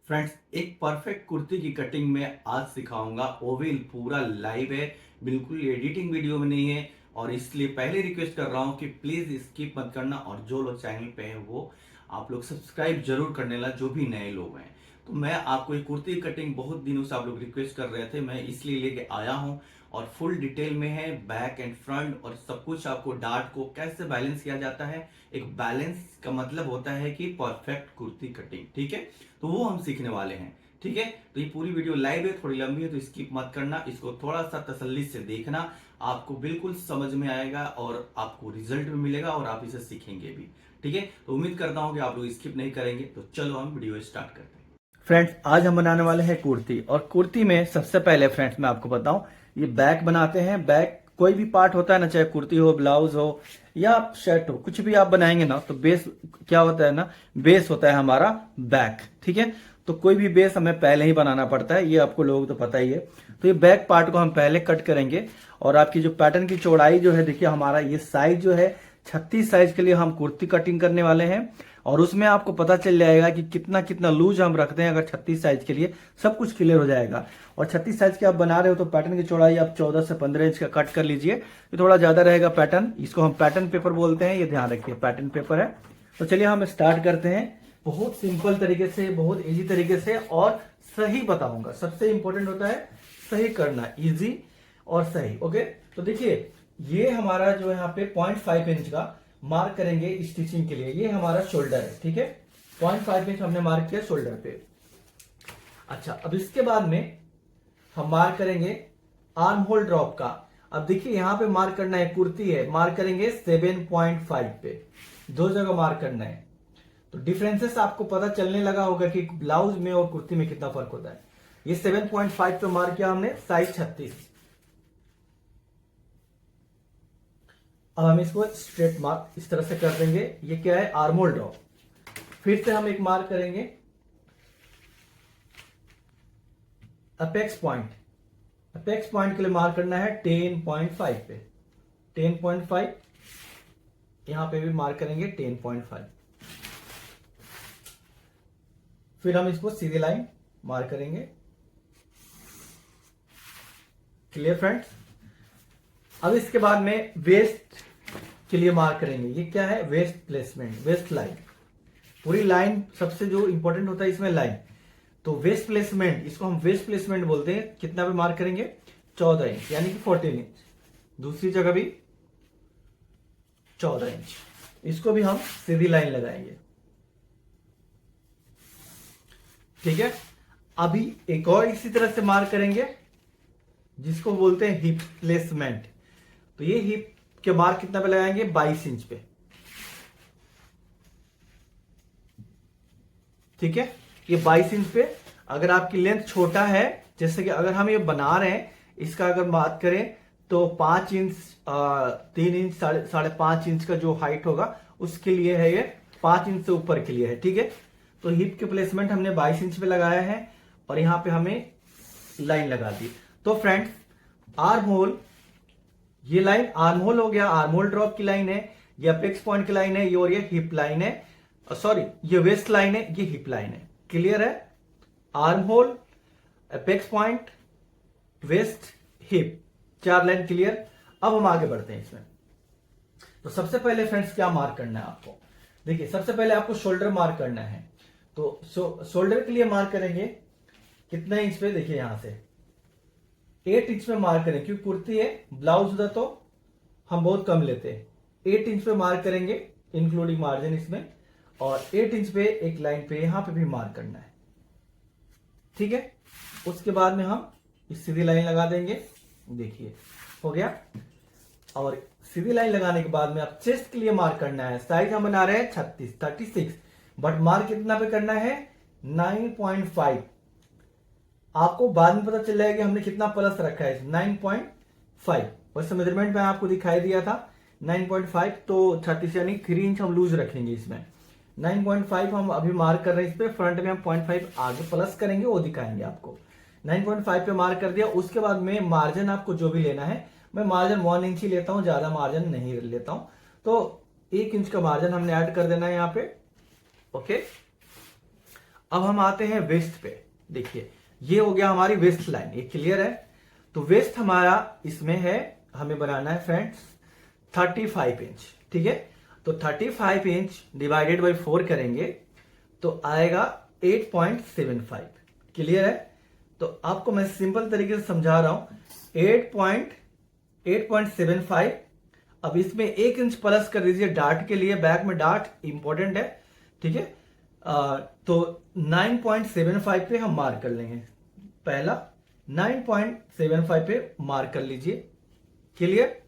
Friends, एक perfect kurti की cutting में आज सिखाऊंगा। वो भी पूरा लाइव है, बिल्कुल एडिटिंग वीडियो में नहीं है। और इसलिए पहले रिक्वेस्ट कर रहा हूं कि प्लीज स्किप मत करना, और जो लोग चैनल पे हैं वो आप लोग सब्सक्राइब जरूर करने ला, जो भी नए लोग हैं। तो मैं आपको एक कुर्ती कटिंग बहुत दिनों से आप लोग रिक्वेस्ट कर रहे थे, मैं इसलिए लेके आया हूं। और फुल डिटेल में है, बैक एंड फ्रंट और सब कुछ। आपको डार्ट को कैसे बैलेंस किया जाता है, एक बैलेंस का मतलब होता है कि परफेक्ट कुर्ती कटिंग, ठीक है। तो वो हम सीखने वाले हैं, ठीक है। तो ये पूरी वीडियो लाइव है, थोड़ी लंबी है, तो स्किप मत करना, इसको थोड़ा सा तसल्ली से देखना। आपको बिल्कुल समझ में आएगा और आपको रिजल्ट भी मिलेगा और आप इसे सीखेंगे भी, ठीक है। तो उम्मीद करता हूं कि आप लोग स्किप नहीं करेंगे। तो चलो हम वीडियो स्टार्ट करते हैं। फ्रेंड्स, आज हम बनाने वाले हैं कुर्ती। और कुर्ती में सबसे पहले फ्रेंड्स मैं आपको बताऊं, ये बैक बनाते हैं। बैक कोई भी पार्ट होता है ना, चाहे कुर्ती हो, ब्लाउज हो या शर्ट हो, कुछ भी आप बनाएंगे ना, तो बेस क्या होता है ना, बेस होता है हमारा बैक, ठीक है। तो कोई भी बेस हमें पहले ही बनाना पड़ता है, ये आपको लोगों को तो पता ही है। तो ये बैक पार्ट को हम पहले कट करेंगे। और आपकी जो पैटर्न की चौड़ाई जो है, देखिए हमारा ये साइज जो है 36 साइज के लिए हम कुर्ती कटिंग करने वाले हैं। और उसमें आपको पता चल जाएगा कि कितना कितना लूज हम रखते हैं। अगर 36 साइज के लिए सब कुछ क्लियर हो जाएगा। और 36 साइज के आप बना रहे हो तो पैटर्न की चौड़ाई आप 14 से 15 इंच का कट कर लीजिए। ये थोड़ा ज्यादा रहेगा पैटर्न, इसको हम पैटर्न पेपर बोलते हैं, ये ध्यान रखिए पैटर्न पेपर है। तो चलिए हम स्टार्ट करते हैं। बहुत सिंपल तरीके से, बहुत इजी तरीके से और सही बताऊंगा। सबसे इंपॉर्टेंट होता है सही करना, इजी और सही। ओके, तो देखिए ये हमारा जो यहाँ पे 0.5 इंच का मार्क करेंगे स्टिचिंग के लिए। ये हमारा शोल्डर है, ठीक है। 0.5 इंच हमने मार्क किया शोल्डर पे। अच्छा, अब इसके बाद में हम मार्क करेंगे आर्म होल ड्रॉप का। अब देखिए यहां पे मार्क करना है, कुर्ती है, मार्क करेंगे 7.5 पे। दो जगह मार्क करना है। तो डिफरेंसेस आपको पता चलने लगा होगा कि ब्लाउज में और कुर्ती में कितना फर्क होता है। ये 7.5 पे मार्क किया हमने, साइज 36। अब हम इसको स्ट्रेट मार्क इस तरह से कर देंगे। ये क्या है, आर्म होल ड्रॉप। फिर से हम एक मार्क करेंगे अपेक्स पॉइंट। अपेक्स पॉइंट के लिए मार्क करना है 10.5 पे। 10.5 यहां पे भी मार्क करेंगे 10.5। फिर हम इसको सीधी लाइन मार्क करेंगे। Clear friends. अब इसके बाद में वेस्ट के लिए मार्क करेंगे। ये क्या है, वेस्ट प्लेसमेंट, वेस्ट लाइन। पूरी लाइन सबसे जो इंपॉर्टेंट होता है इसमें लाइन। तो वेस्ट प्लेसमेंट, इसको हम वेस्ट प्लेसमेंट बोलते हैं। कितना पे मार्क करेंगे, 14 इंच, यानी कि 14 इंच। दूसरी जगह भी 14 इंच। इसको भी हम सीधी लाइन लगाएंगे, ठीक है। अभी एक और इसी तरह से मार्क करेंगे, जिसको बोलते हैं हिप प्लेसमेंट। तो ये हिप के मार्क कितना पे लगाएंगे, 22 इंच पे, ठीक है। ये 22 इंच पे। अगर आपकी लेंथ छोटा है, जैसे कि अगर हम ये बना रहे हैं, इसका अगर बात करें तो 5 इंच, 3 इंच, 5.5 इंच का जो हाइट होगा उसके लिए है, ये 5 इंच से ऊपर के लिए है, ठीक है। तो हिप के प्लेसमेंट हमने 22 इंच पे लगाया है और यहां पे हमें लाइन लगा दी। तो फ्रेंड्स, आर्म होल, ये लाइन आर्म होल हो गया, आर्म होल ड्रॉप की लाइन है। ये अपेक्स पॉइंट की लाइन है ये, और ये हिप लाइन है, सॉरी ये वेस्ट लाइन है, ये हिप लाइन है। क्लियर है, armhole, apex point, waist, hip, 4 line clear. अब हम आगे बढ़ते हैं इसमें। तो सबसे पहले फ्रेंड्स क्या मार्क करना है आपको, देखिए सबसे पहले आपको शोल्डर मार्क करना है। तो शोल्डर के लिए मार्क करेंगे कितना इंच पे, देखिए यहां से 8 इंच पे मार्क करें, क्योंकि कुर्ती है, ब्लाउज होता तो हम बहुत कम लेते हैं। 8 इंच पे मार्क करेंगे इंक्लूडिंग मार्जिन इसमें। और 8 इंच पे एक लाइन पे यहां पे भी मार्क करना है, ठीक है। उसके बाद में हम इस सीधी लाइन लगा देंगे, देखिए हो गया। और सीधी लाइन लगाने के बाद में आप चेस्ट के लिए मार्क करना है। साइज हम बना रहे हैं 36, बट मार्क कितना पे करना है, 9.5। आपको बाद में पता चल जाएगा कि हमने कितना प्लस रखा है, 9.5। वैसे मेजरमेंट में आपको दिखाई दिया था 9.5, तो 36 यानी 3 इंच हम लूज रखेंगे इसमें। 9.5 हम अभी मार्क कर रहे हैं इस पे। फ्रंट में हम 0.5 आगे प्लस करेंगे, वो दिखाएंगे आपको। 9.5 पे मार्क कर दिया। उसके बाद में मार्जिन आपको जो भी लेना है, मैं मार्जिन 1 इंच ही लेता हूं, ज्यादा मार्जिन नहीं लेता हूं। तो 1 इंच का मार्जिन हमने ऐड कर देना है यहाँ पे, ओके। अब हम आते हैं वेस्ट पे। देखिए ये हो गया हमारी वेस्ट लाइन, ये क्लियर है। तो वेस्ट हमारा इसमें है, हमें बनाना है फ्रेंड्स 35 इंच, ठीक है। तो 35 इंच डिवाइडेड बाई 4 करेंगे तो आएगा 8.75, क्लियर है। तो आपको मैं सिंपल तरीके से समझा रहा हूं, 8.75। अब इसमें 1 इंच प्लस कर दीजिए डार्ट के लिए, बैक में डार्ट इंपॉर्टेंट है, ठीक है। तो 9.75 पे हम मार्क कर लेंगे, पहला 9.75 पे मार्क कर लीजिए, क्लियर।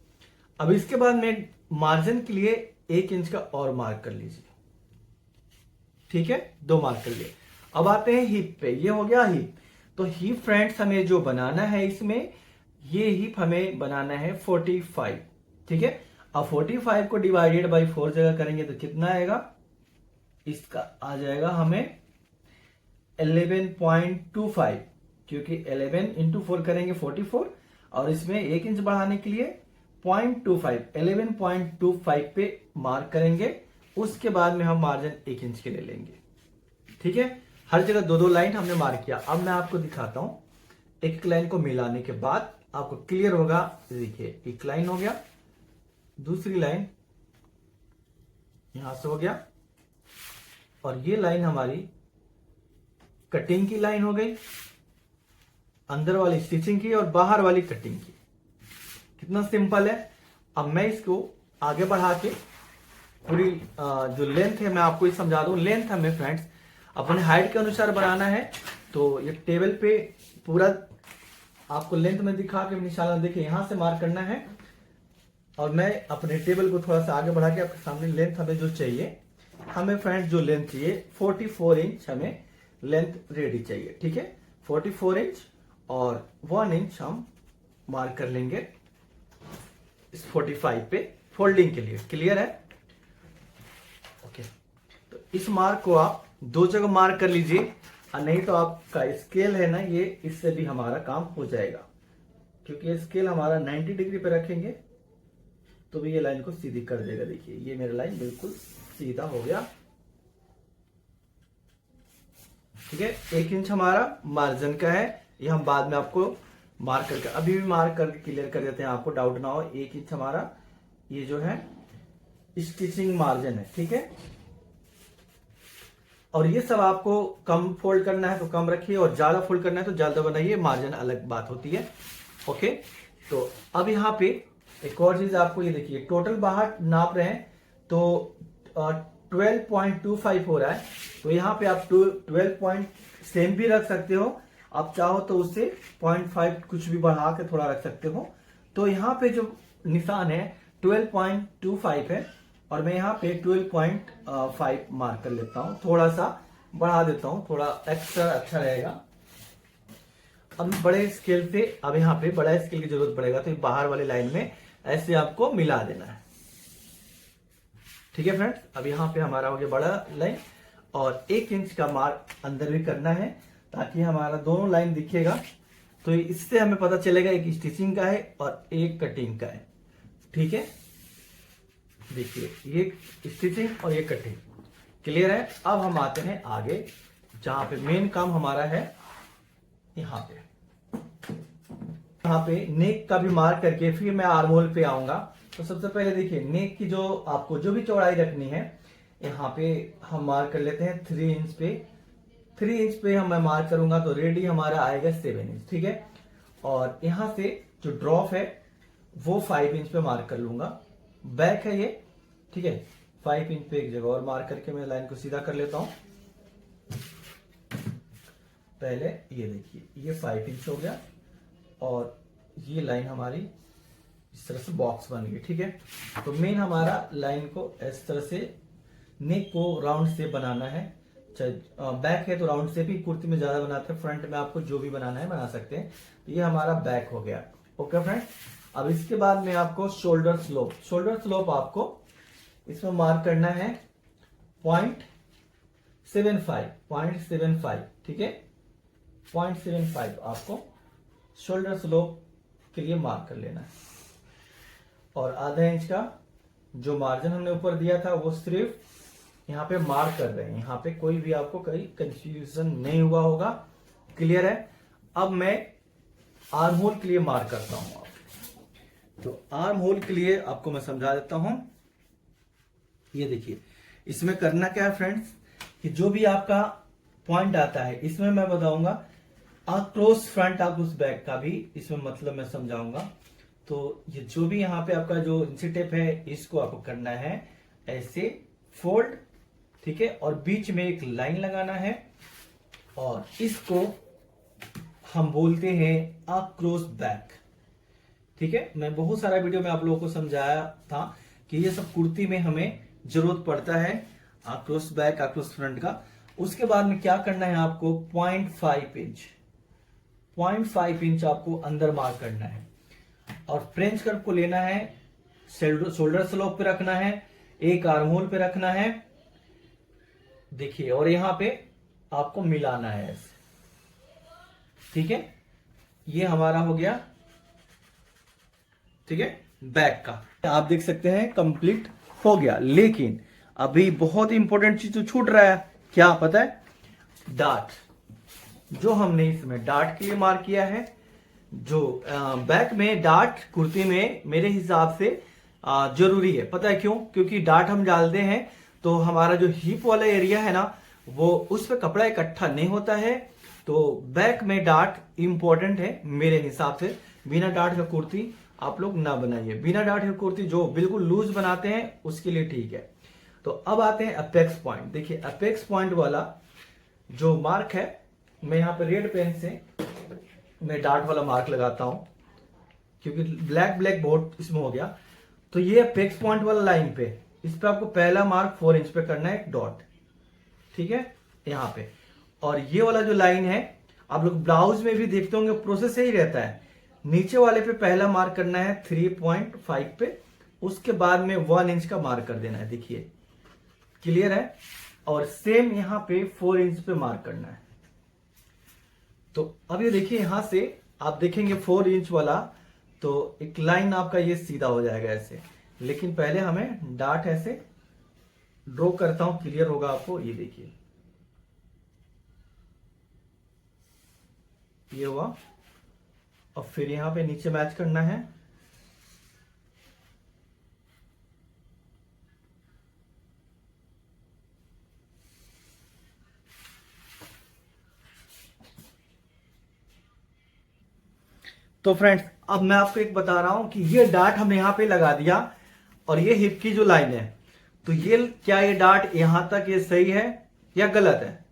अब इसके बाद में मार्जिन के लिए 1 इंच का और मार्क कर लीजिए, ठीक है, 2 मार्क कर लिए। अब आते हैं हिप पे, ये हो गया हिप। तो हिप फ्रेंड्स हमें जो बनाना है इसमें, ये हिप हमें बनाना है 45, ठीक है। अब 45 को डिवाइडेड बाई 4 जगह करेंगे तो कितना आएगा, इसका आ जाएगा हमें 11.25, क्योंकि 11 इंटू 4 करेंगे 44, और इसमें 1 इंच बढ़ाने के लिए 0.25, 11.25 पे मार्क करेंगे। उसके बाद में हम मार्जिन 1 इंच के ले लेंगे, ठीक है। हर जगह 2-2 लाइन हमने मार्क किया। अब मैं आपको दिखाता हूं, एक लाइन को मिलाने के बाद आपको क्लियर होगा। देखिए एक लाइन हो गया, दूसरी लाइन यहां से हो गया, और ये लाइन हमारी कटिंग की लाइन हो गई, अंदर वाली स्टिचिंग की और बाहर वाली कटिंग की। कितना सिंपल है। अब मैं इसको आगे बढ़ा के पूरी जो लेंथ है मैं आपको ये समझा दूं। लेंथ हमें फ्रेंड्स अपने हाइट के अनुसार बनाना है। तो ये टेबल पे पूरा आपको लेंथ में दिखा के निशाना देखिए, यहां से मार्क करना है, और मैं अपने टेबल को थोड़ा सा आगे बढ़ा के आपके सामने लेंथ हमें जो चाहिए, हमें फ्रेंड्स जो लेंथ चाहिए 44 इंच हमें लेंथ रेडी चाहिए, ठीक है। 44 इंच और 1 इंच हम मार्क कर लेंगे इस 45 पे फोल्डिंग के लिए, क्लियर है। ओके, तो इस मार्क को आप 2 जगह मार्क कर लीजिए, और नहीं तो आपका स्केल है ना, ये इससे भी हमारा काम हो जाएगा, क्योंकि स्केल हमारा 90 डिग्री पे रखेंगे तो भी ये लाइन को सीधी कर देगा। देखिए ये मेरा लाइन बिल्कुल सीधा हो गया, ठीक है। 1 इंच हमारा मार्जिन का है, ये हम बाद में आपको मार्क करके, अभी भी मार्क करके क्लियर कर देते हैं, आपको डाउट ना हो। 1 इंच हमारा ये जो है स्टिचिंग मार्जिन है, ठीक है। और ये सब आपको कम फोल्ड करना है तो कम रखिए, और ज्यादा फोल्ड करना है तो ज्यादा बनाइए, मार्जिन अलग बात होती है। ओके, तो अब यहाँ पे एक और चीज आपको ये देखिए, टोटल बाहर नाप रहे हैं तो 12.25 हो रहा है। तो यहाँ पे आप 12 पॉइंट सेम भी रख सकते हो, आप चाहो तो उससे 0.5 कुछ भी बढ़ा के थोड़ा रख सकते हो। तो यहाँ पे जो निशान है 12.25 है, और मैं यहाँ पे 12.5 मार्क कर लेता हूँ, थोड़ा सा बढ़ा देता हूँ, थोड़ा एक्स्ट्रा अच्छा रहेगा। अब बड़े स्केल पे, अब यहाँ पे बड़ा स्केल की जरूरत पड़ेगा, तो बाहर वाली लाइन में ऐसे आपको मिला देना है, ठीक है फ्रेंड्स। अब यहाँ पे हमारा हो गया बड़ा लाइन, और 1 इंच का मार्क अंदर भी करना है, ताकि हमारा दोनों लाइन दिखेगा। तो इससे हमें पता चलेगा एक स्टिचिंग का है और एक कटिंग का है, ठीक है। देखिए ये स्टिचिंग और ये कटिंग, क्लियर है। अब हम आते हैं आगे, जहां पे मेन काम हमारा है, यहाँ पे नेक का भी मार्क करके फिर मैं आर्म होल पे आऊंगा। तो सबसे पहले देखिए नेक की जो आपको जो भी चौड़ाई रखनी है, यहाँ पे हम मार्क कर लेते हैं 3 इंच पे। 3 इंच पे हम मैं मार्क करूंगा तो रेडी हमारा आएगा 7 इंच, ठीक है। और यहाँ से जो ड्रॉप है वो 5 इंच पे मार्क कर लूंगा, बैक है ये, ठीक है। 5 इंच पे एक जगह और मार्क करके मैं लाइन को सीधा कर लेता हूं। पहले ये देखिए ये 5 इंच हो गया, और ये लाइन हमारी इस तरह से बॉक्स बन गई, ठीक है। तो मेन हमारा लाइन को इस तरह से नेक को राउंड शेप बनाना है, चाहे बैक है तो राउंड शेप ही कुर्ती में ज्यादा बनाते हैं, फ्रंट में आपको जो भी बनाना है बना सकते हैं। तो ये हमारा बैक हो गया, ओके फ्रेंड। अब इसके बाद में आपको शोल्डर स्लोप, शोल्डर स्लोप आपको इसमें मार्क करना है 0.75, ठीक है। 0.75 आपको शोल्डर स्लोप के लिए मार्क कर लेना है, और आधा इंच का जो मार्जिन हमने ऊपर दिया था वो सिर्फ यहाँ पे मार्क कर रहे हैं, यहाँ पे कोई भी आपको कहीं कंफ्यूजन नहीं हुआ होगा, क्लियर है। अब मैं आर्म होल के लिए मार्क करता हूं। तो आर्म होल के लिए आपको मैं समझा देता हूं। ये देखिए, इसमें करना क्या है फ्रेंड्स, कि जो भी आपका पॉइंट आता है इसमें मैं बताऊंगा, अक्रॉस फ्रंट अक्रॉस बैक का भी इसमें मतलब मैं समझाऊंगा। तो ये जो भी यहाँ पे आपका जो इंचिटेप है इसको आपको करना है ऐसे फोल्ड, ठीक है, और बीच में एक लाइन लगाना है और इसको हम बोलते हैं अक्रॉस बैक, ठीक है। मैं बहुत सारा वीडियो में आप लोगों को समझाया था कि ये सब कुर्ती में हमें जरूरत पड़ता है, अक्रॉस बैक अक्रॉस फ्रंट का। उसके बाद में क्या करना है आपको, 0.5 इंच आपको अंदर मार्क करना है और फ्रेंच कर्व को लेना है, शोल्डर स्लोप पे रखना है, एक आर्म होल पे रखना है, देखिए, और यहां पे आपको मिलाना है ऐसे, ठीक है। ये हमारा हो गया, ठीक है, बैक का। आप देख सकते हैं कंप्लीट हो गया, लेकिन अभी बहुत इंपॉर्टेंट चीज तो छूट रहा है, क्या पता है, डार्ट। जो हमने इसमें डार्ट के लिए मार्क किया है, जो बैक में डार्ट कुर्ती में मेरे हिसाब से जरूरी है। पता है क्यों, क्योंकि डार्ट हम डालते हैं तो हमारा जो हिप वाला एरिया है ना, वो उस पर कपड़ा इकट्ठा नहीं होता है। तो बैक में डार्ट इंपॉर्टेंट है मेरे हिसाब से। बिना डार्ट का कुर्ती आप लोग ना बनाइए, बिना डार्ट की कुर्ती जो बिल्कुल लूज बनाते हैं उसके लिए ठीक है। तो अब आते हैं अपेक्स पॉइंट। देखिए, अपेक्स पॉइंट वाला जो मार्क है, मैं यहाँ पे रेड पेन से मैं डार्ट वाला मार्क लगाता हूं, क्योंकि ब्लैक ब्लैक बहुत इसमें हो गया। तो ये अपेक्स पॉइंट वाला लाइन पे, इस पे आपको पहला मार्क 4 इंच पे करना है, एक डॉट, ठीक है, यहाँ पे। और ये वाला जो लाइन है, आप लोग ब्लाउज में भी देखते होंगे प्रोसेस यही रहता है, नीचे वाले पे पहला मार्क करना है 3.5 पे, उसके बाद में 1 इंच का मार्क कर देना है, देखिए क्लियर है। और सेम यहां पे 4 इंच पे मार्क करना है। तो अब ये देखिए, यहां से आप देखेंगे 4 इंच वाला, तो एक लाइन आपका ये सीधा हो जाएगा ऐसे। लेकिन पहले हमें डार्ट ऐसे ड्रॉ करता हूं, क्लियर होगा आपको। ये देखिए, ये हुआ। और फिर यहां पे नीचे मैच करना है, तो फ्रेंड्स अब मैं आपको एक बता रहा हूं कि ये डार्ट हमने यहां पे लगा दिया और ये हिप की जो लाइन है, तो ये क्या ये डार्ट यहां तक ये सही है या गलत है।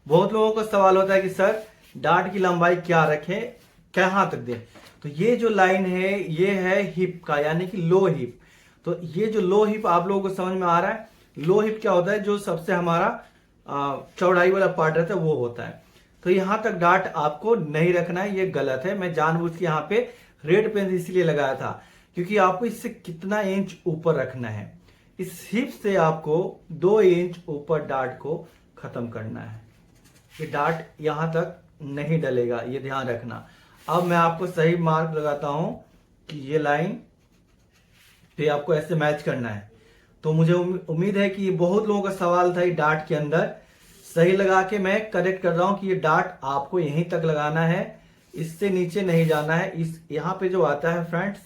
बहुत लोगों को सवाल होता है कि सर डार्ट की लंबाई क्या रखें, कहां तक दें। तो ये जो लाइन है ये है हिप का, यानी कि लो हिप। तो ये जो लो हिप आप लोगों को समझ में आ रहा है, लो हिप क्या होता है, जो सबसे हमारा चौड़ाई वाला पार्ट रहता है वो होता है। तो यहां तक डार्ट आपको नहीं रखना है, ये गलत है। मैं जानबूझ के यहाँ पे रेड पेन इसलिए लगाया था, क्योंकि आपको इससे कितना इंच ऊपर रखना है, इस हिप से आपको 2 इंच ऊपर डार्ट को खत्म करना है। ये डार्ट यहां तक नहीं डलेगा, ये ध्यान रखना। अब मैं आपको सही मार्क लगाता हूं कि ये लाइन पे आपको ऐसे मैच करना है। तो मुझे उम्मीद है कि ये बहुत लोगों का सवाल था, ये डार्ट के अंदर सही लगा के मैं करेक्ट कर रहा हूं कि ये डार्ट आपको यहीं तक लगाना है, इससे नीचे नहीं जाना है। इस यहाँ पे जो आता है फ्रेंड्स,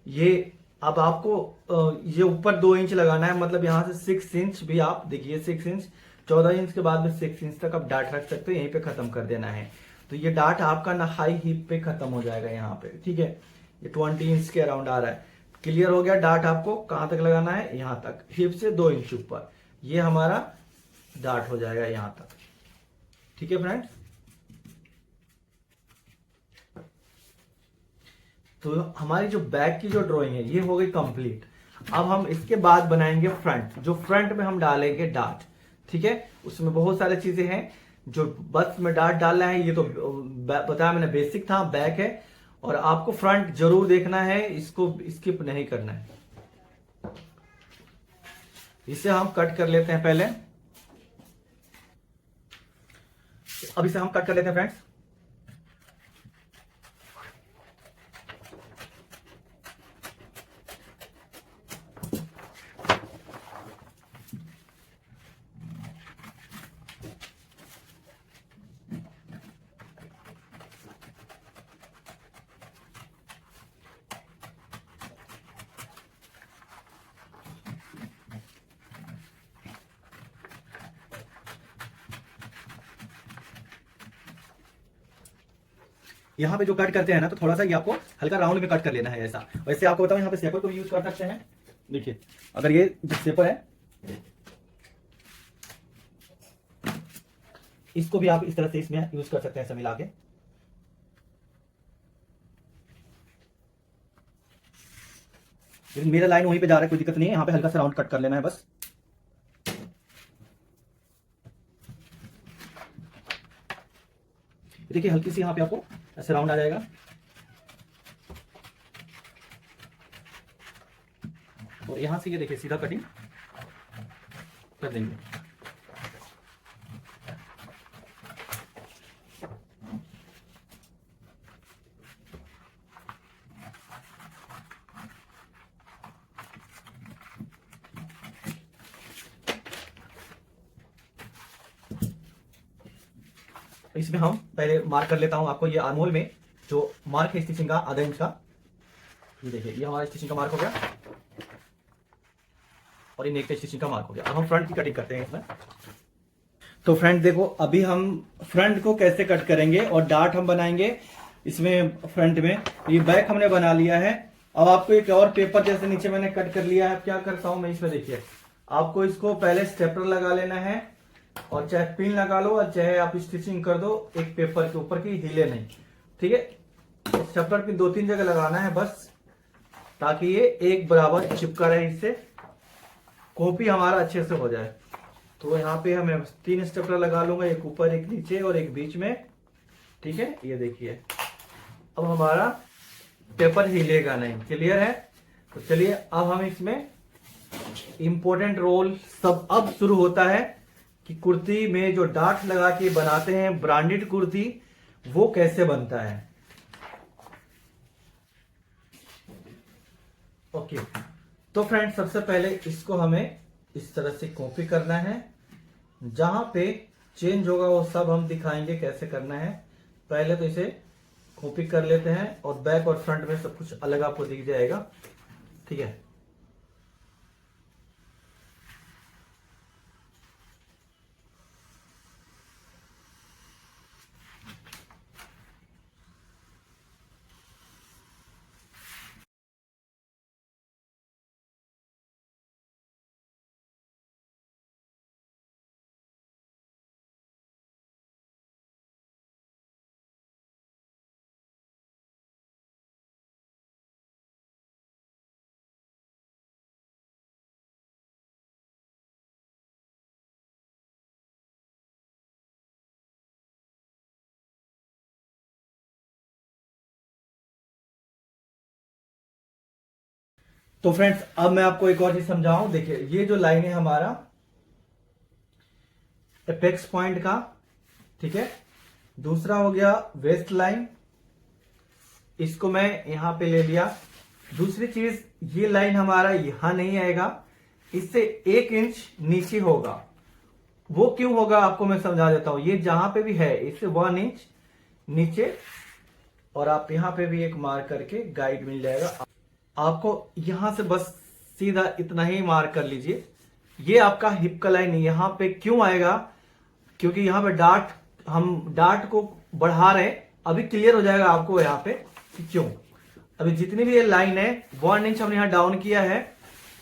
ये अब आपको ये ऊपर 2 इंच लगाना है, मतलब यहाँ से 6 इंच भी आप देखिए, 6 इंच 14 इंच के बाद में 6 इंच तक आप डार्ट रख सकते हो, यहीं पे खत्म कर देना है। तो ये डार्ट आपका ना हाई हिप पे खत्म हो जाएगा यहाँ पे, ठीक है। ये 20 इंच के अराउंड आ रहा है, क्लियर हो गया। डार्ट आपको कहां तक लगाना है, यहाँ तक, हिप से 2 इंच ऊपर, ये हमारा डार्ट हो जाएगा यहां तक, ठीक है फ्रेंड्स। तो हमारी जो बैक की जो ड्राइंग है ये हो गई कंप्लीट। अब हम इसके बाद बनाएंगे फ्रंट, जो फ्रंट में हम डालेंगे डार्ट, ठीक है। उसमें बहुत सारी चीजें हैं, जो बस में डार्ट डालना है, ये तो बताया मैंने बेसिक था, बैक है। और आपको फ्रंट जरूर देखना है, इसको स्किप नहीं करना है। इसे हम कट कर लेते हैं पहले, अब इसे हम कट कर लेते हैं फ्रेंड्स। यहाँ पे जो कट करते हैं ना, तो थोड़ा सा ये आपको हल्का राउंड में कट कर लेना है ऐसा। वैसे आपको बताऊं, यहाँ पे शेपर को भी यूज कर सकते हैं। देखिए, अगर ये जो शेपर है, इसको भी आप इस तरह से इसमें यूज कर सकते हैं ऐसा मिला के। लेकिन मेरा लाइन वहीं पे जा रहा है, कोई दिक्कत नहीं है। यहाँ पे हल्का सा राउंड कट कर लेना है बस। देखिए, हल्की सी यहाँ पे आपको ऐसे राउंड आ जाएगा। और यहां से ये देखिए सीधा कटिंग कर देंगे। इसमें हम पहले मार्क कर लेता हूं आपको, ये आर्महोल में जो मार्क है स्टिचिंग का आधा इंच का, ये देखिए ये हमारा स्टिचिंग का मार्क हो गया, और ये नेक के स्टिचिंग का मार्क हो गया। अब हम फ्रंट की कटिंग करते हैं इसमें। तो फ्रंट देखो, अभी हम फ्रंट को कैसे कट करेंगे और डार्ट हम बनाएंगे इसमें फ्रंट में। ये बैक हमने बना लिया है। अब आपको एक और पेपर जैसे नीचे मैंने कट कर लिया है। क्या करता हूं मैं इसमें, देखिए आपको इसको पहले स्टेपलर लगा लेना है, और चाहे पिन लगा लो और चाहे आप स्टिचिंग कर दो एक पेपर के ऊपर की, हिले नहीं, ठीक है। स्टेपलर पिन 2-3 जगह लगाना है बस, ताकि ये एक बराबर चिपका रहे, इससे कॉपी हमारा अच्छे से हो जाए। तो यहाँ पे हमें 3 स्टेपलर लगा लूंगा, एक ऊपर एक नीचे और एक बीच में, ठीक है। ये देखिए अब हमारा पेपर हिलेगा नहीं, क्लियर है। तो चलिए अब हम इसमें इंपॉर्टेंट रोल सब अब शुरू होता है कि कुर्ती में जो डार्ट लगा के बनाते हैं ब्रांडेड कुर्ती, वो कैसे बनता है। ओके, तो फ्रेंड्स सबसे पहले इसको हमें इस तरह से कॉपी करना है। जहां पे चेंज होगा वो सब हम दिखाएंगे कैसे करना है। पहले तो इसे कॉपी कर लेते हैं, और बैक और फ्रंट में सब कुछ अलग आपको दिख जाएगा, ठीक है। तो फ्रेंड्स अब मैं आपको एक और चीज समझाऊं। देखिए ये जो लाइन है हमारा एपेक्स पॉइंट का, ठीक है। दूसरा हो गया वेस्ट लाइन, इसको मैं यहां पे ले लिया। दूसरी चीज, ये लाइन हमारा यहां नहीं आएगा, इससे 1 इंच नीचे होगा। वो क्यों होगा आपको मैं समझा देता हूं। ये जहां पे भी है इससे 1 इंच नीचे, और आप यहां पे भी एक मार्क करके गाइड मिल जाएगा आपको। यहां से बस सीधा इतना ही मार्क कर लीजिए। ये आपका हिप का लाइन यहां पे क्यों आएगा, क्योंकि यहां पे डार्ट, हम डार्ट को बढ़ा रहे हैं। अभी क्लियर हो जाएगा आपको यहाँ पे कि क्यों। अभी जितनी भी ये लाइन है 1 इंच हमने यहाँ डाउन किया है,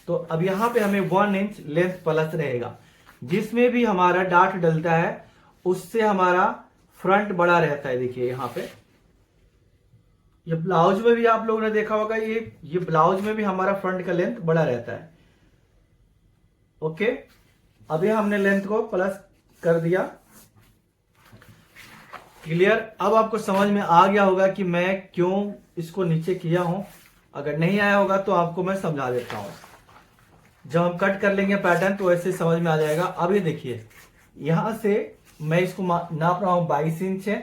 तो अब यहाँ पे हमें 1 इंच लेंथ प्लस रहेगा। जिसमें भी हमारा डार्ट डलता है उससे हमारा फ्रंट बड़ा रहता है। देखिए यहाँ पे ये ब्लाउज में भी आप लोगों ने देखा होगा, ये ब्लाउज में भी हमारा फ्रंट का लेंथ बड़ा रहता है। ओके, अभी हमने लेंथ को प्लस कर दिया, क्लियर। अब आपको समझ में आ गया होगा कि मैं क्यों इसको नीचे किया हूं। अगर नहीं आया होगा तो आपको मैं समझा देता हूं। जब हम कट कर लेंगे पैटर्न तो ऐसे समझ में आ जाएगा। अब ये देखिए यहां से मैं इसको नाप रहा हूं 22 इंच है,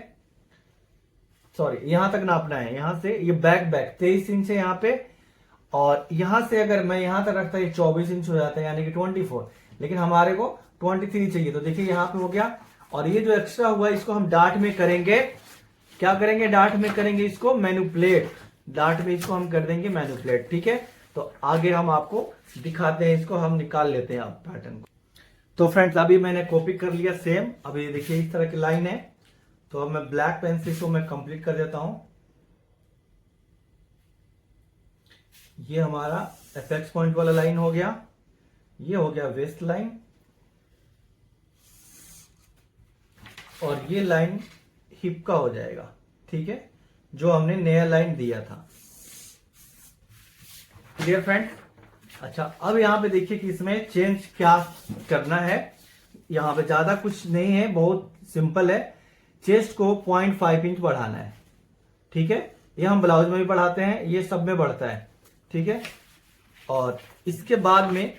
सॉरी यहां तक नापना है। यहां से ये बैक 23 इंच है यहाँ पे, और यहां से अगर मैं यहां तक रखता ये 24 इंच हो जाता है, यानी कि 24। लेकिन हमारे को 23 चाहिए, तो देखिए यहाँ पे हो गया। और ये जो एक्स्ट्रा हुआ है इसको हम डार्ट में करेंगे। क्या करेंगे, डार्ट में करेंगे इसको मैनिपुलेट। डार्ट में इसको हम कर देंगे मैनिपुलेट, ठीक है। तो आगे हम आपको दिखाते हैं, इसको हम निकाल लेते हैं आप पैटर्न को। तो फ्रेंड्स अभी मैंने कॉपी कर लिया सेम। अभी देखिए इस तरह की लाइन है, तो अब मैं ब्लैक पेन से इसको मैं कंप्लीट कर देता हूं। ये हमारा एपेक्स पॉइंट वाला लाइन हो गया, ये हो गया वेस्ट लाइन, और ये लाइन हिप का हो जाएगा, ठीक है, जो हमने नया लाइन दिया था। Clear friend? अच्छा, अब यहां पे देखिए कि इसमें चेंज क्या करना है। यहां पे ज्यादा कुछ नहीं है, बहुत सिंपल है। चेस्ट को 0.5 इंच बढ़ाना है, ठीक है। ये हम ब्लाउज में भी बढ़ाते हैं, ये सब में बढ़ता है, ठीक है। और इसके बाद में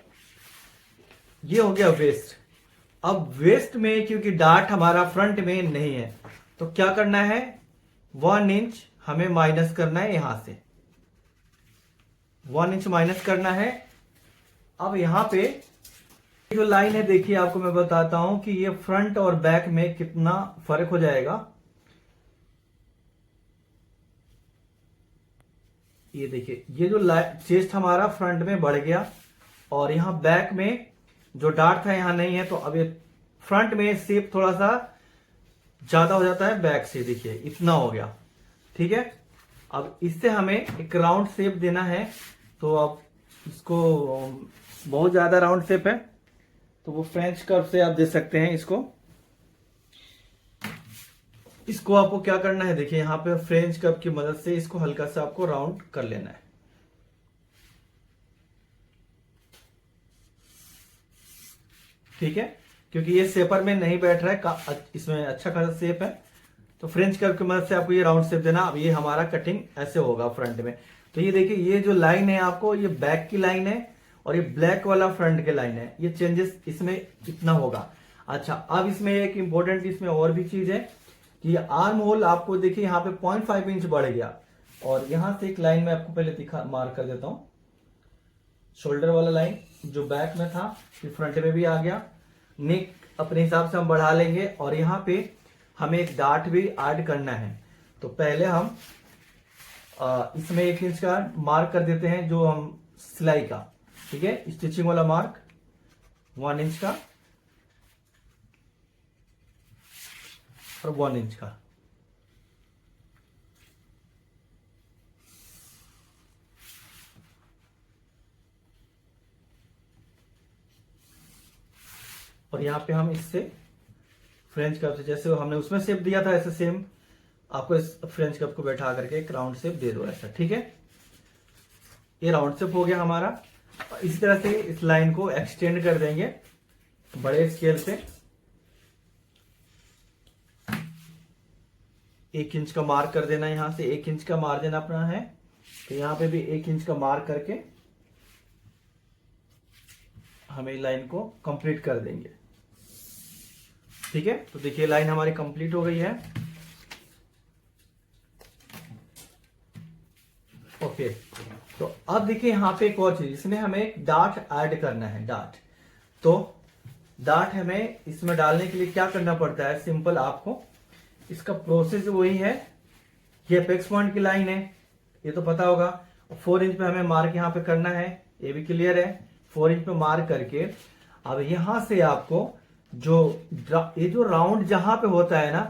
ये हो गया वेस्ट। अब वेस्ट में क्योंकि डार्ट हमारा फ्रंट में नहीं है, तो क्या करना है, 1 इंच हमें माइनस करना है यहां से, 1 इंच माइनस करना है। अब यहां पे जो लाइन है देखिए, आपको मैं बताता हूं कि ये फ्रंट और बैक में कितना फर्क हो जाएगा। ये देखिए, ये जो चेस्ट हमारा फ्रंट में बढ़ गया, और यहां बैक में जो डार्ट था यहां नहीं है, तो अब ये फ्रंट में शेप थोड़ा सा ज्यादा हो जाता है बैक से, देखिए इतना हो गया, ठीक है। अब इससे हमें एक राउंड शेप देना है, तो अब इसको बहुत ज्यादा राउंड शेप है, तो वो फ्रेंच कर्व से आप दे सकते हैं इसको आपको क्या करना है, देखिए यहां पे फ्रेंच कर्व की मदद से इसको हल्का सा आपको राउंड कर लेना है। ठीक है, क्योंकि ये शेपर में नहीं बैठ रहा है, इसमें अच्छा खासा शेप है, तो फ्रेंच कर्व की मदद से आपको ये राउंड शेप देना। अब ये हमारा कटिंग ऐसे होगा फ्रंट में। तो ये देखिए, ये जो लाइन है आपको, ये बैक की लाइन है, और ये ब्लैक वाला फ्रंट के लाइन है। ये चेंजेस इसमें इतना होगा। अच्छा, अब इसमें एक इंपॉर्टेंट इसमें और भी चीज है कि आर्म होल आपको देखिए यहाँ पे 0.5 इंच बढ़ गया, और यहां से एक लाइन में आपको पहले दिखा मार्क कर देता हूं, शोल्डर वाला लाइन जो बैक में था फिर फ्रंट में भी आ गया। नेक अपने हिसाब से हम बढ़ा लेंगे, और यहाँ पे हमें एक डार्ट भी ऐड करना है। तो पहले हम इसमें 1 इंच का मार्क कर देते हैं, जो हम सिलाई का, ठीक है, स्टिचिंग वाला मार्क 1 इंच का और 1 इंच का। और यहां पे हम इससे फ्रेंच कर्व से, जैसे हमने उसमें शेप दिया था ऐसे सेम आपको इस फ्रेंच कर्व को बैठा करके एक राउंड शेप दे दो ऐसा, ठीक है। ये राउंड शेप हो गया हमारा। इसी तरह से इस लाइन को एक्सटेंड कर देंगे बड़े स्केल से। 1 इंच का मार्क कर देना, यहां से 1 इंच का मार्जिन अपना है, तो यहां पे भी 1 इंच का मार्क करके हमें लाइन को कंप्लीट कर देंगे, ठीक है। तो देखिए लाइन हमारी कंप्लीट हो गई है। ओके, तो अब देखिए यहां पे एक और चीज, इसमें हमें डार्ट ऐड करना है। तो डार्ट हमें इसमें डालने के लिए क्या करना पड़ता है, सिंपल, आपको इसका प्रोसेस वही है। ये अपेक्स पॉइंट की लाइन है, ये तो पता होगा। 4 इंच पे हमें मार्क यहां पे करना है, ये भी क्लियर है। 4 इंच पे मार्क करके अब यहां से आपको ये जो राउंड जहां पे होता है ना,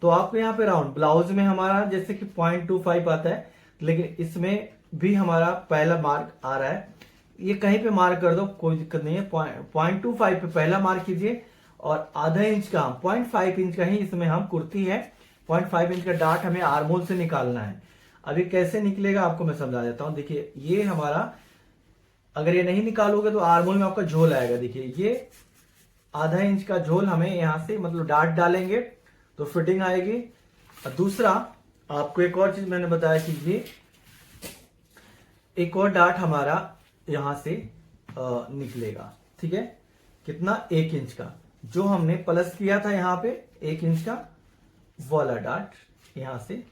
तो आपको यहाँ पे राउंड ब्लाउज में हमारा जैसे कि 0.25 आता है, लेकिन इसमें भी हमारा पहला मार्क आ रहा है। ये कहीं पे मार्क कर दो, कोई दिक्कत नहीं है। 0.25 पे पहला मार्क कीजिए, और आधा इंच का 0.5 इंच का ही इसमें हम कुर्ती है, 0.5 इंच का डार्ट हमें आर्महोल से निकालना है। अब ये कैसे निकलेगा आपको मैं समझा देता हूं। देखिए ये हमारा, अगर ये नहीं निकालोगे तो आर्महोल में आपका झोल आएगा। देखिए ये आधा इंच का झोल हमें यहां से मतलब डार्ट डालेंगे तो फिटिंग आएगी। और दूसरा आपको एक और चीज मैंने बताया कि ये एक और डार्ट हमारा यहां से निकलेगा, ठीक है। कितना, 1 इंच का, जो हमने प्लस किया था यहां पे 1 इंच का वाला डार्ट यहां से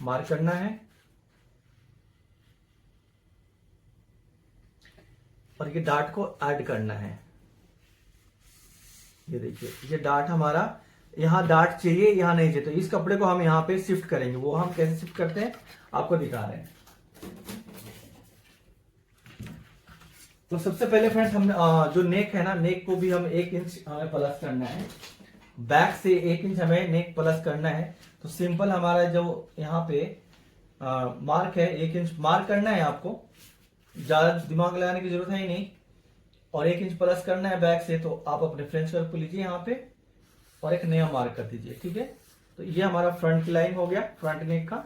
मार्क करना है। और ये डार्ट को ऐड करना है। ये देखिए, ये डार्ट हमारा, यहां डार्ट चाहिए, यहां नहीं चाहिए, तो इस कपड़े को हम यहां पे शिफ्ट करेंगे। वो हम कैसे शिफ्ट करते हैं आपको दिखा रहे हैं। तो सबसे पहले फ्रेंड्स, हम जो नेक है ना, नेक को भी हम 1 इंच हमें प्लस करना है। बैक से 1 इंच हमें नेक प्लस करना है। तो सिंपल हमारा जो यहाँ पे मार्क है 1 इंच मार्क करना है आपको, ज्यादा दिमाग लगाने की जरूरत है ही नहीं, और 1 इंच प्लस करना है बैक से। तो आप अपने फ्रेंच कर्व को लीजिए यहाँ पे और एक नया मार्क कर दीजिए, ठीक है। तो ये हमारा फ्रंट की लाइन हो गया, फ्रंट नेक का।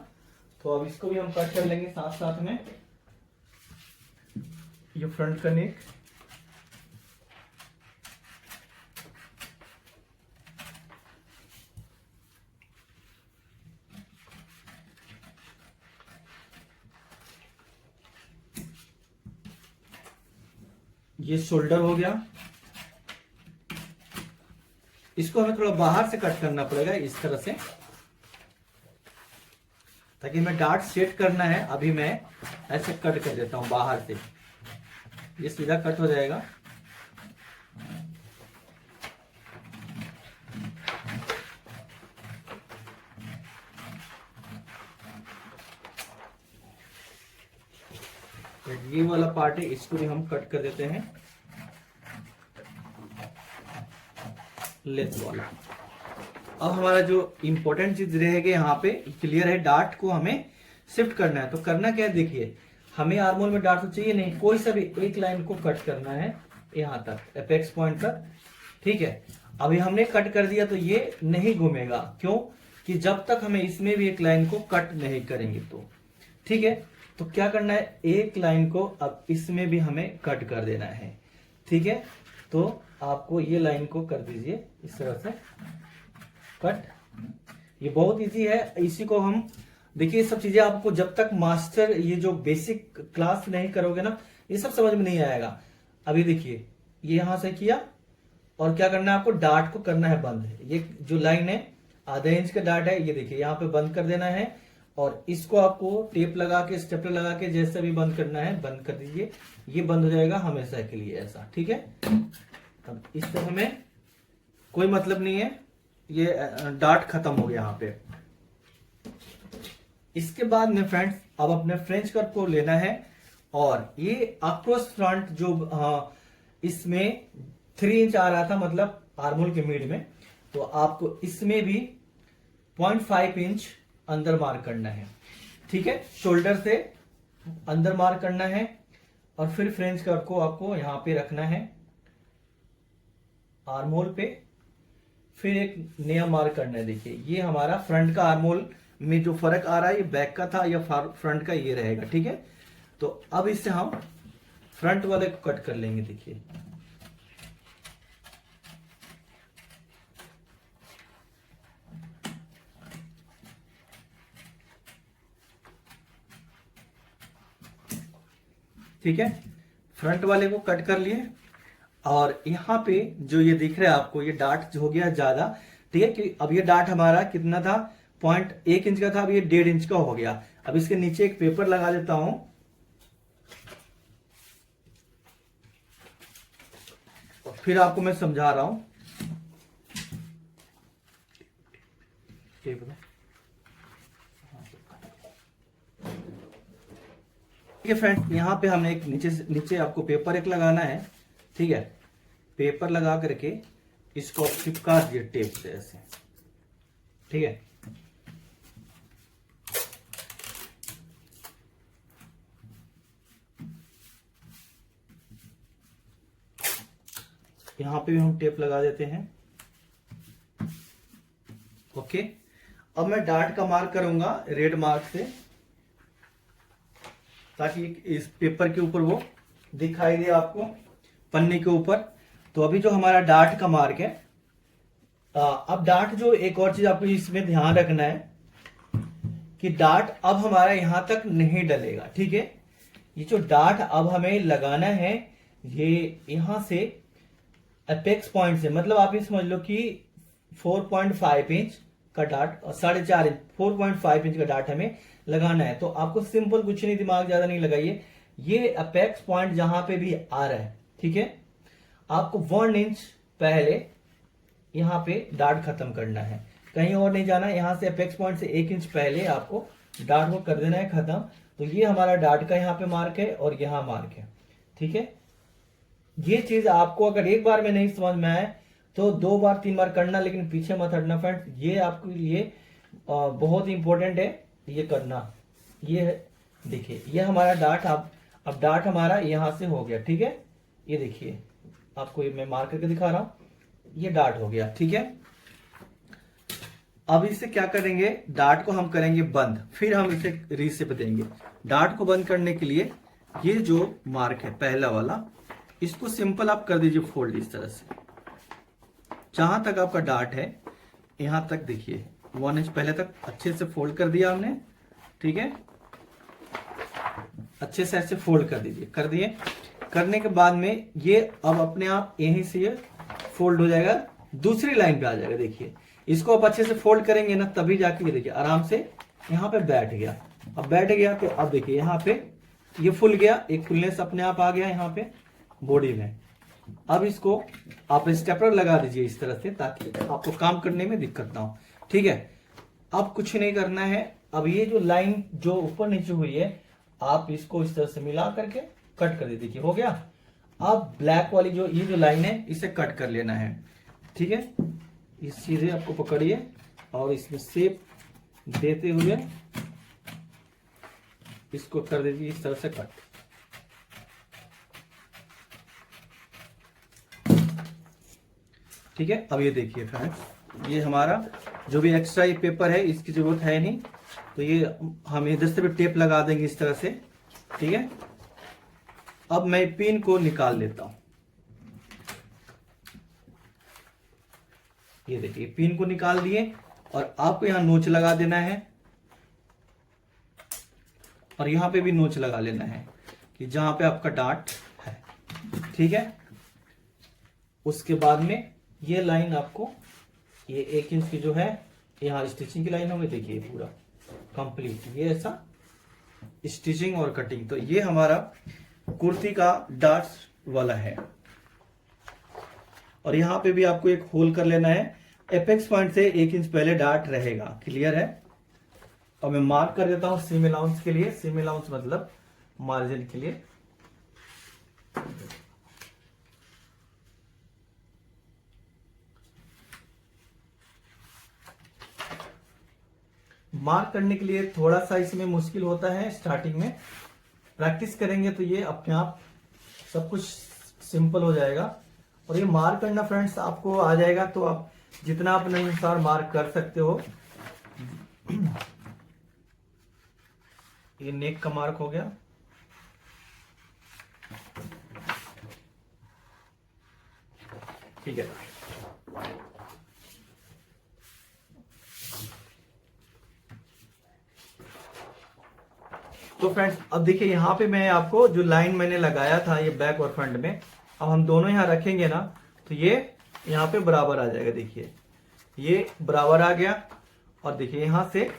तो अब इसको भी हम कट कर लेंगे साथ साथ में, ये फ्रंट का नेक। ये शोल्डर हो गया, इसको हमें थोड़ा बाहर से कट करना पड़ेगा इस तरह से, ताकि मैं डार्ट सेट करना है। अभी मैं ऐसे कट कर देता हूं बाहर से, ये सीधा कट हो जाएगा। तो ये वाला पार्ट है, इसको भी हम कट कर देते हैं, लेंथ वाला। अब हमारा जो इंपॉर्टेंट चीज रहेगी यहाँ पे क्लियर है, डार्ट को हमें शिफ्ट करना है। तो करना क्या है, देखिए हमें आर्मोल में डार्ट तो चाहिए नहीं, कोई सा भी एक लाइन को कट करना है यहाँ तक, एपेक्स पॉइंट तक, ठीक है। अभी हमने कट कर दिया तो ये नहीं घूमेगा, क्यों कि जब तक हमें इसमें भी एक लाइन को कट नहीं करेंगे तो, ठीक है। तो क्या करना है, एक लाइन को अब इसमें भी हमें कट कर देना है, ठीक है। तो आपको ये लाइन को कर दीजिए इस तरह से कट, ये बहुत इजी है। इसी को हम देखिए, सब चीजें आपको जब तक मास्टर ये जो बेसिक क्लास नहीं करोगे ना, ये सब समझ में नहीं आएगा। अभी देखिए ये यहां से किया, और क्या करना है आपको, डार्ट को करना है बंद। ये जो लाइन है आधा इंच का डार्ट है, ये देखिए यहाँ पे बंद कर देना है, और इसको आपको टेप लगा के स्टेपलर लगा के जैसे भी बंद करना है बंद कर दीजिए, ये बंद हो जाएगा हमेशा के लिए ऐसा, ठीक है। अब इससे हमें कोई मतलब नहीं है, ये डार्ट खत्म हो गया यहाँ पे। इसके बाद में फ्रेंड्स अब अपने फ्रेंच कर्व को लेना है, और ये अक्रॉस फ्रंट जो इसमें 3 इंच आ रहा था, मतलब आर्मोल के मिड में, तो आपको इसमें भी 0.5 इंच अंदर मार्क करना है, ठीक है। शोल्डर से अंदर मार्क करना है, और फिर फ्रेंच कर्व को आपको यहां पे रखना है आर्मोल पे, फिर एक नया मार्क करना है। देखिए ये हमारा फ्रंट का आर्मोल में जो फर्क आ रहा है, ये बैक का था या फ्रंट का ये रहेगा, ठीक है। तो अब इससे हम फ्रंट वाले को कट कर लेंगे, देखिए ठीक है, फ्रंट वाले को कट कर लिए। और यहाँ पे जो ये दिख रहा है आपको, ये डार्ट हो गया ज्यादा, ठीक है। कि अब ये डार्ट हमारा कितना था, 0.1 इंच का था, अब ये 1.5 इंच का हो गया। अब इसके नीचे एक पेपर लगा देता हूं, फिर आपको मैं समझा रहा हूं। ठीक है फ्रेंड, यहां पे हमें एक नीचे आपको पेपर एक लगाना है, ठीक है। पेपर लगा करके इसको चिपका दिए टेप से ऐसे, ठीक है। यहां पे भी हम टेप लगा देते हैं, ओके। अब मैं डार्ट का मार्क करूंगा रेड मार्क से, ताकि इस पेपर के ऊपर वो दिखाई दे आपको, पन्ने के ऊपर। तो अभी जो हमारा डार्ट का मार्क है, अब डार्ट जो एक और चीज आपको इसमें ध्यान रखना है कि डार्ट अब हमारा यहां तक नहीं डलेगा, ठीक है। ये जो डार्ट अब हमें लगाना है, ये यहां से अपेक्स पॉइंट से, मतलब आप ये समझ लो कि 4.5 इंच का डार्ट और 4.5 इंच, 4.5 इंच का डार्ट हमें लगाना है। तो आपको सिंपल कुछ नहीं, दिमाग ज्यादा नहीं लगाइए, ये अपेक्स पॉइंट जहां पे भी आ रहा है, ठीक है, आपको 1 इंच पहले यहां पे डार्ट खत्म करना है, कहीं और नहीं जाना। यहां से अपेक्स पॉइंट से 1 इंच पहले आपको डार्ट को कर देना है खत्म। तो ये हमारा डार्ट का यहाँ पे मार्क है और यहाँ मार्क है, ठीक है। ये चीज आपको अगर एक बार में नहीं समझ में आए तो 2 बार 3 बार करना, लेकिन पीछे मत हटना फ्रेंड्स। ये आपके लिए बहुत इंपॉर्टेंट है ये करना। ये देखिए, ये हमारा डार्ट, अब डार्ट हमारा यहां से हो गया, ठीक है। ये देखिए, आपको ये मैं मार्क करके दिखा रहा हूं, ये डार्ट हो गया, ठीक है। अब इसे क्या करेंगे, डार्ट को हम करेंगे बंद, फिर हम इसे रीसेप देंगे। डार्ट को बंद करने के लिए ये जो मार्क है पहला वाला, इसको सिंपल आप कर दीजिए फोल्ड इस तरह से। जहां तक आपका डार्ट है यहां तक देखिए 1 इंच पहले तक अच्छे से फोल्ड कर दिया हमने, ठीक है। अच्छे से ऐसे फोल्ड कर दीजिए, कर दिए। करने के बाद में ये अब अपने आप यहीं से ये फोल्ड हो जाएगा, दूसरी लाइन पे आ जाएगा। देखिए, इसको आप अच्छे से फोल्ड करेंगे ना, तभी जाके ये देखिए आराम से यहाँ पे बैठ गया। अब बैठ गया तो अब देखिए यहाँ पे ये फुल गया, एक फुलनेस अपने आप आ गया यहाँ पे बॉडी में। अब इसको आप स्टेपलर लगा दीजिए इस तरह से, ताकि आपको काम करने में दिक्कत ना हो, ठीक है। अब कुछ नहीं करना है। अब ये जो लाइन जो ऊपर नीचे हुई है, आप इसको इस तरह से मिला करके कट कर दीजिए। देखिए हो गया। अब ब्लैक वाली जो ये जो लाइन है, इसे कट कर लेना है, ठीक है। इस सीधे आपको पकड़िए और इसमें शेप देते हुए इसको कर दीजिए इस तरह से कट, ठीक है। अब ये देखिए फ्रेंड्स, ये हमारा जो भी एक्स्ट्रा ये पेपर है इसकी जरूरत है नहीं, तो ये हम इधर से भी टेप लगा देंगे इस तरह से, ठीक है। अब मैं पिन को निकाल लेता हूं। ये देखिए पिन को निकाल दिए, और आपको यहां नोच लगा देना है, और यहां पे भी नोच लगा लेना है कि जहां पे आपका डार्ट है, ठीक है। उसके बाद में ये लाइन आपको, ये 1 इंच की जो है यहाँ स्टिचिंग की लाइन होगी, देखिए पूरा कंप्लीट ये ऐसा स्टिचिंग और कटिंग। तो ये हमारा कुर्ती का डार्ट वाला है। और यहां पे भी आपको एक होल कर लेना है, एपेक्स पॉइंट से 1 इंच पहले डार्ट रहेगा, क्लियर है। और मैं मार्क कर देता हूं सीम अलाउंस के लिए। सीम अलाउंस मतलब मार्जिन के लिए। मार्क करने के लिए थोड़ा सा इसमें मुश्किल होता है स्टार्टिंग में, प्रैक्टिस करेंगे तो ये अपने आप सब कुछ सिंपल हो जाएगा। और ये मार्क करना फ्रेंड्स आपको आ जाएगा, तो आप जितना अपने अनुसार मार्क कर सकते हो। ये नेक का मार्क हो गया, ठीक है। तो फ्रेंड्स अब देखिए यहाँ पे मैं आपको जो लाइन मैंने लगाया था ये बैक और फ्रंट में, अब हम दोनों यहाँ रखेंगे ना, तो ये यहाँ पे बराबर आ जाएगा। देखिए ये बराबर आ गया, और देखिए यहाँ से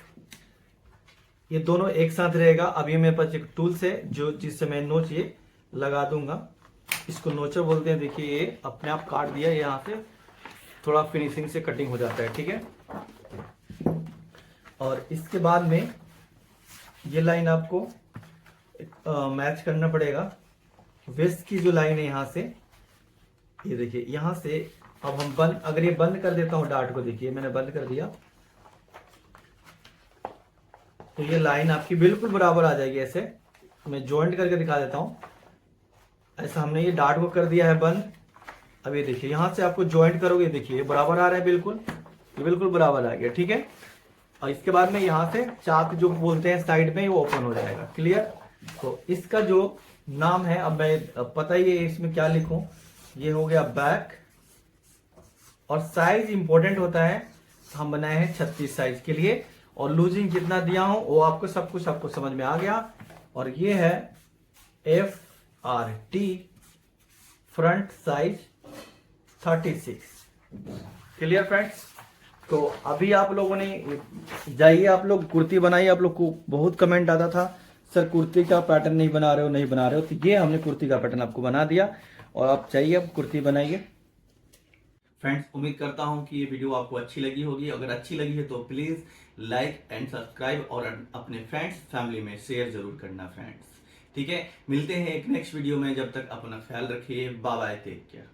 ये दोनों एक साथ रहेगा। अब ये मेरे पास एक टूल्स है जो जिससे मैं नोच ये लगा दूंगा, इसको नोचर बोलते हैं। देखिए ये अपने आप काट दिया, यहाँ से थोड़ा फिनिशिंग से कटिंग हो जाता है, ठीक है। और इसके बाद में ये लाइन आपको मैच करना पड़ेगा वेस्ट की जो लाइन है यहाँ से। ये देखिए यहाँ से अब हम बंद, अगर ये बंद कर देता हूँ डार्ट को, देखिए मैंने बंद कर दिया, तो ये लाइन आपकी बिल्कुल बराबर आ जाएगी। ऐसे मैं जॉइंट करके दिखा देता हूँ। ऐसा हमने ये डार्ट को कर दिया है बंद। अब ये देखिए यहाँ से आपको जॉइंट करोगे, देखिए ये बराबर आ रहा है, बिल्कुल ये बिल्कुल बराबर आ गया, ठीक है। और इसके बाद में यहाँ से चाप जो बोलते हैं साइड में, वो ओपन हो जाएगा, क्लियर। तो इसका जो नाम है, अब मैं पता ही है इसमें क्या लिखूं, ये हो गया बैक। और साइज इंपॉर्टेंट होता है, हम बनाए हैं 36 साइज के लिए, और लूजिंग कितना दिया हूं वो आपको सब कुछ आपको समझ में आ गया। और ये है FRT front size 36, clear friends. तो अभी आप लोगों ने जाइए, आप लोग कुर्ती बनाइए। आप लोग को बहुत कमेंट आता था सर कुर्ती का पैटर्न नहीं बना रहे हो, नहीं बना रहे हो, तो ये हमने कुर्ती का पैटर्न आपको बना दिया, और आप चाहिए अब कुर्ती बनाइए। फ्रेंड्स उम्मीद करता हूं कि ये वीडियो आपको अच्छी लगी होगी। अगर अच्छी लगी है तो प्लीज लाइक एंड सब्सक्राइब, और अपने फ्रेंड्स फैमिली में शेयर जरूर करना फ्रेंड्स, ठीक है। मिलते हैं एक नेक्स्ट वीडियो में, जब तक अपना ख्याल रखिए, बाय बाय, टेक केयर।